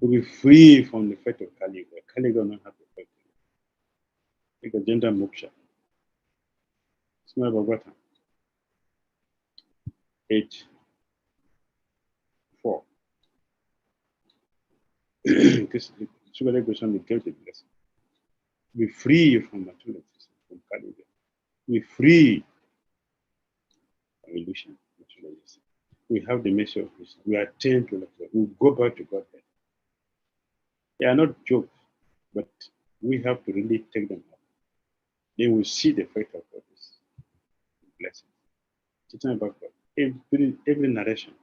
will be free from the effect of Kali Yuga. Kali Yuga will not have the effect. Like a gender moksha. Small Bhagavatam 8:4. Because 𝐂𝐸𝐬𝐬 BDDSwami gave the blessing. Be free from materialism, from Kali Yuga. Be free from illusion, materialism. We have the message of Krishna. We attain to that. We go back to Godhead. They are not jokes, but we have to really take them up. Then we see the effect of all this blessing. Teaching about God. Every narration.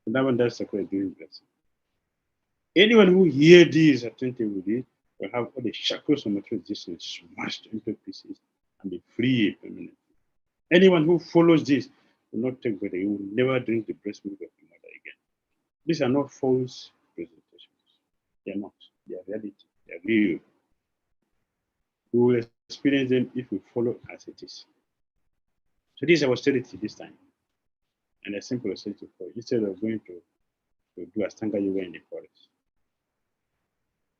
That one does secret giving blessing. Anyone who hears this attentively will have all the shackles of material existence smashed into pieces and be free permanently. Anyone who follows this will not take better. He will never drink the breast milk of the mother again. These are not false presentations. They are not. They are reality. They are real. We will experience them if we follow as it is. So this is our austerity this time. And a simple austerity for it, instead of going to do a sanga yoga in the forest.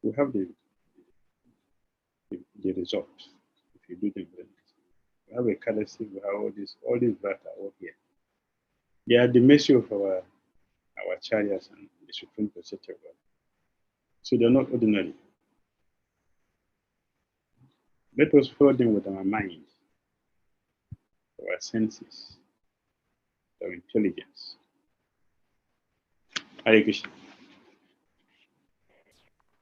We have the result if you do them. We have a courtesy, we have all these brats are all here. They are the mercy of our chariots and the supreme protector of God. So they're not ordinary. Let us follow them with our mind, our senses, our intelligence. Hare Krishna.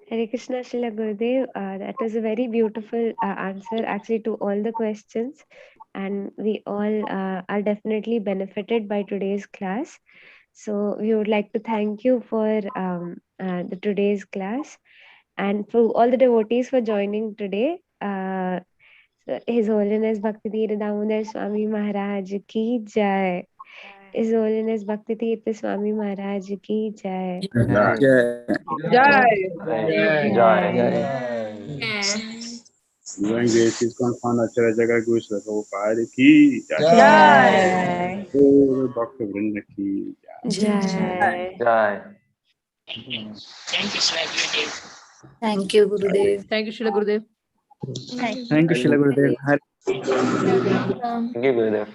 Hare Krishna, Srila Gurudev. That was a very beautiful answer actually to all the questions, and we all are definitely benefited by today's class. So we would like to thank you for the today's class, and for all the devotees for joining today. So His Holiness Bhakti Tirtha Damodara Swami Maharaj ki jai. His Holiness Bhakti Tirtha Swami Maharaj ki jai.
Jai. Even grace is confirmed Acharya Jagat Guru Srila Prabhupada ki jai. Gaur Bhakta Vrinda ki jai.
Jai.
Thank you, Gurudev.
Thank you, Srila Gurudev.
Thank you, Srila Gurudev.
Hare
Thank you, Gurudev.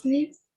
Krishna.